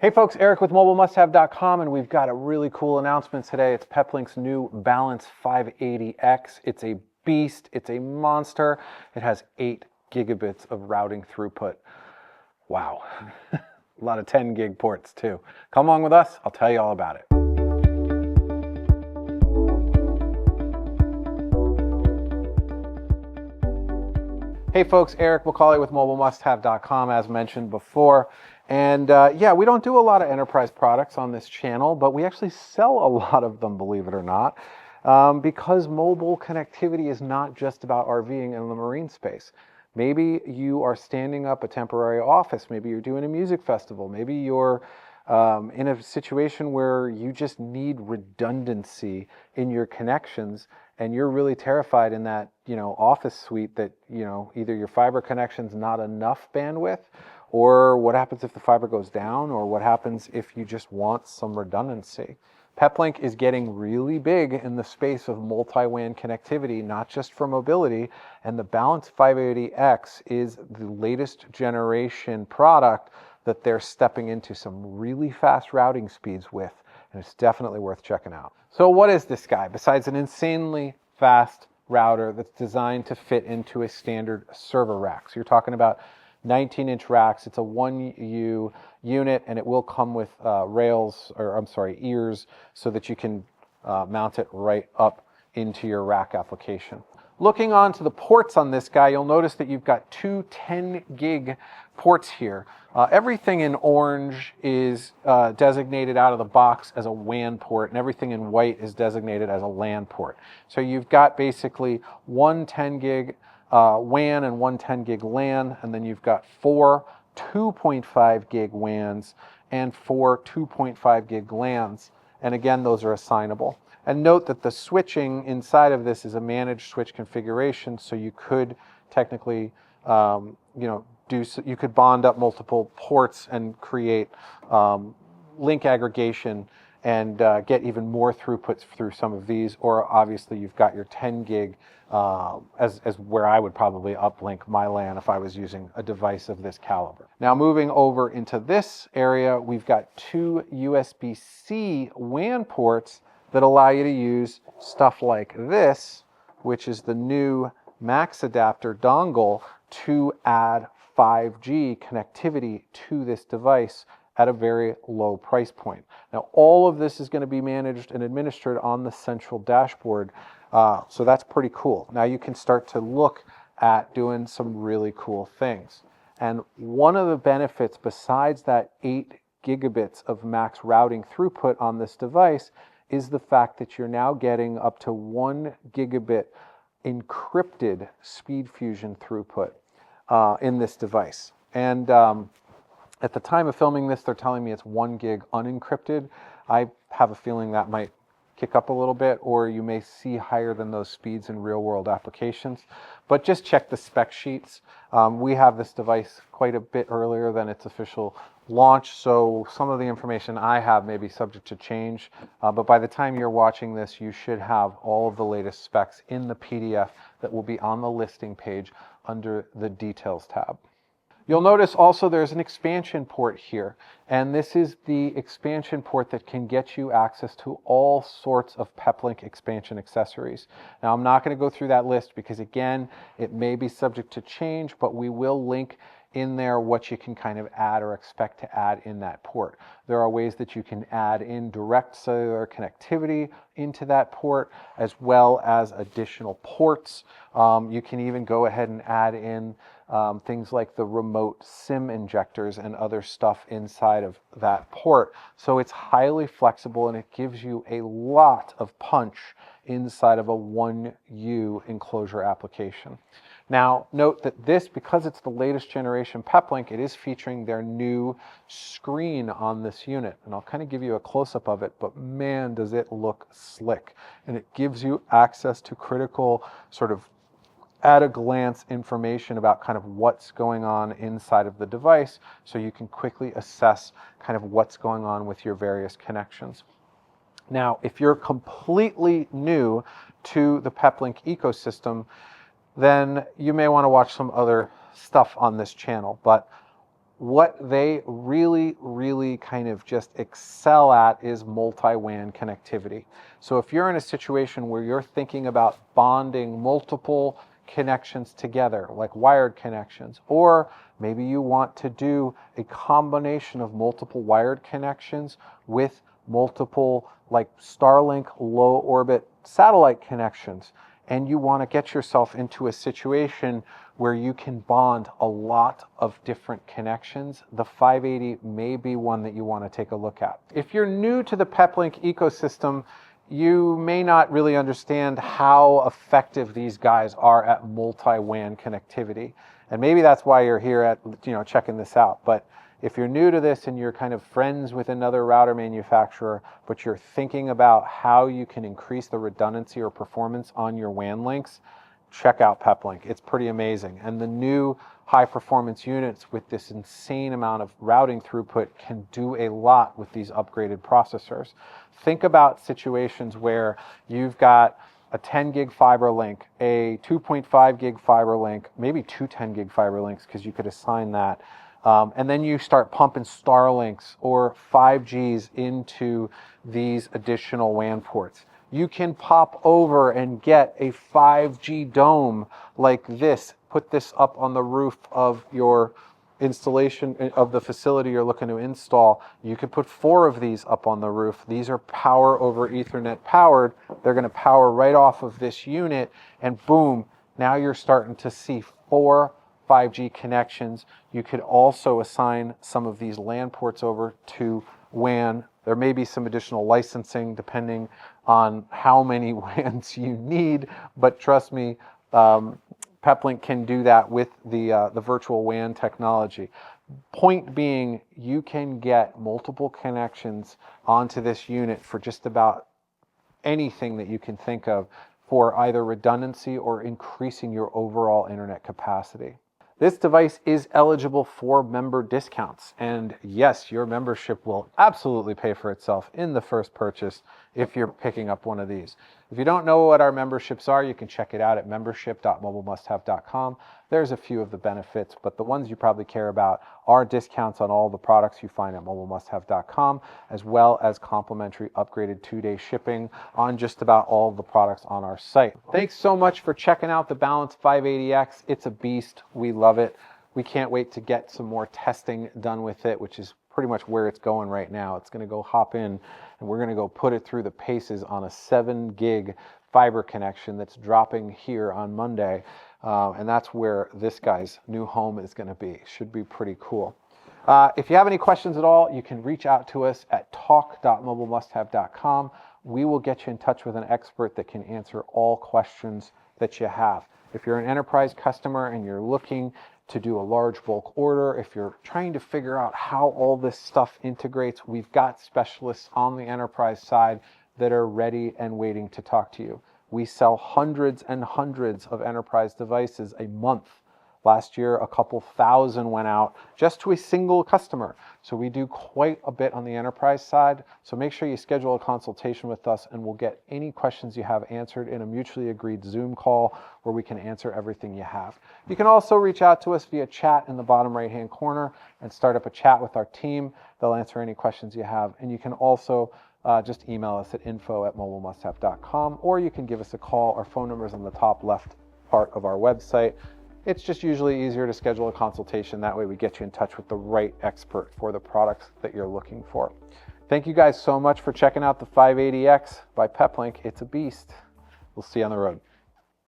Hey folks, Erik with MobileMustHave.com, and we've got a really cool announcement today. It's Peplink's new Balance 580X. It's a beast, it's a monster. It has 8 gigabits of routing throughput. Wow, a lot of 10 gig ports too. Come along with us, I'll tell you all about it. Hey folks, Erik Macaulay with MobileMustHave.com, as mentioned before. And yeah, we don't do a lot of enterprise products on this channel, but we actually sell a lot of them, believe it or not, because mobile connectivity is not just about RVing in the marine space. Maybe you are standing up a temporary office, maybe you're doing a music festival, maybe you're in a situation where you just need redundancy in your connections, and you're really terrified in that, office suite that, either your fiber connection's not enough bandwidth, or what happens if the fiber goes down, or what happens if you just want some redundancy. Peplink is getting really big in the space of multi-WAN connectivity, not just for mobility, and the Balance 580X is the latest generation product that they're stepping into some really fast routing speeds with, and it's definitely worth checking out. So what is this guy, besides an insanely fast router that's designed to fit into a standard server rack? So you're talking about 19-inch racks. It's a 1U unit, and it will come with ears, so that you can mount it right up into your rack application. Looking onto the ports on this guy, you'll notice that you've got 2 10-gig ports here. Everything in orange is designated out of the box as a WAN port, and everything in white is designated as a LAN port. So you've got basically one 10-gig WAN and one 10-gig LAN, and then you've got 4 2.5 gig WANs and 4 2.5 gig LANs. And again, those are assignable. And note that the switching inside of this is a managed switch configuration, so you could technically, you could bond up multiple ports and create link aggregation and get even more throughputs through some of these. Or obviously, you've got your 10 gig as where I would probably uplink my LAN if I was using a device of this caliber. Now, moving over into this area, we've got 2 USB-C WAN ports that allow you to use stuff like this, which is the new Max adapter dongle, to add 5G connectivity to this device at a very low price point. Now, all of this is going to be managed and administered on the central dashboard, so that's pretty cool. Now you can start to look at doing some really cool things. And one of the benefits, besides that 8 gigabits of max routing throughput on this device, is the fact that you're now getting up to 1 gigabit encrypted SpeedFusion throughput in this device. And at the time of filming this, they're telling me it's 1 gig unencrypted. I have a feeling that might kick up a little bit, or you may see higher than those speeds in real-world applications. But just check the spec sheets. We have this device quite a bit earlier than its official launch, so some of the information I have may be subject to change. But by the time you're watching this, you should have all of the latest specs in the PDF that will be on the listing page under the Details tab. You'll notice also there's an expansion port here, and this is the expansion port that can get you access to all sorts of Peplink expansion accessories. Now, I'm not going to go through that list because, again, it may be subject to change, but we will link in there what you can kind of add or expect to add in that port. There are ways that you can add in direct cellular connectivity into that port, as well as additional ports. You can even go ahead and add in things like the remote SIM injectors and other stuff inside of that port. So it's highly flexible, and it gives you a lot of punch inside of a 1U enclosure application. Now, note that this, because it's the latest generation Peplink, it is featuring their new screen on this unit. And I'll kind of give you a close-up of it, but man, does it look slick. And it gives you access to critical sort of at-a-glance information about kind of what's going on inside of the device, so you can quickly assess kind of what's going on with your various connections. Now, if you're completely new to the Peplink ecosystem, then you may want to watch some other stuff on this channel. But what they really kind of just excel at is multi-WAN connectivity. So if you're in a situation where you're thinking about bonding multiple connections together, like wired connections, or maybe you want to do a combination of multiple wired connections with multiple, like Starlink low orbit satellite connections, and you want to get yourself into a situation where you can bond a lot of different connections, the 580 may be one that you want to take a look at. If you're new to the Peplink ecosystem, you may not really understand how effective these guys are at multi-WAN connectivity. And maybe that's why you're here at, checking this out. But if you're new to this and you're kind of friends with another router manufacturer, but you're thinking about how you can increase the redundancy or performance on your WAN links, check out Peplink. It's pretty amazing. And the new high performance units with this insane amount of routing throughput can do a lot with these upgraded processors. Think about situations where you've got a 10 gig fiber link, a 2.5 gig fiber link, maybe two 10 gig fiber links because you could assign that. And then you start pumping Starlinks or 5Gs into these additional WAN ports. You can pop over and get a 5G dome like this, put this up on the roof of your installation of the facility you're looking to install. You could put 4 of these up on the roof. These are power over Ethernet powered. They're going to power right off of this unit, and boom, now you're starting to see 4 5G connections. You could also assign some of these LAN ports over to WAN. There may be some additional licensing depending on how many WANs you need, but trust me, Peplink can do that with the virtual WAN technology. Point being, you can get multiple connections onto this unit for just about anything that you can think of for either redundancy or increasing your overall internet capacity. This device is eligible for member discounts, and yes, your membership will absolutely pay for itself in the first purchase if you're picking up one of these. If you don't know what our memberships are, you can check it out at membership.mobilemusthave.com. There's a few of the benefits, but the ones you probably care about are discounts on all the products you find at mobilemusthave.com, as well as complimentary upgraded 2-day shipping on just about all of the products on our site. Thanks so much for checking out the Balance 580X. It's a beast. We love it. We can't wait to get some more testing done with it, which is pretty much where it's going right now. It's going to go hop in and we're going to go put it through the paces on a 7 gig fiber connection that's dropping here on Monday. And that's where this guy's new home is going to be. Should be pretty cool. If you have any questions at all, you can reach out to us at talk.mobilemusthave.com. We will get you in touch with an expert that can answer all questions that you have. If you're an enterprise customer and you're looking to do a large bulk order, if you're trying to figure out how all this stuff integrates, we've got specialists on the enterprise side that are ready and waiting to talk to you. We sell hundreds and hundreds of enterprise devices a month. Last year, a couple thousand went out just to a single customer. So we do quite a bit on the enterprise side. So make sure you schedule a consultation with us and we'll get any questions you have answered in a mutually agreed Zoom call where we can answer everything you have. You can also reach out to us via chat in the bottom right-hand corner and start up a chat with our team. They'll answer any questions you have. And you can also just email us at info@mobilemusthave.com, or you can give us a call. Our phone number is on the top left part of our website. It's just usually easier to schedule a consultation. That way we get you in touch with the right expert for the products that you're looking for. Thank you guys so much for checking out the 580X by Peplink. It's a beast. We'll see you on the road.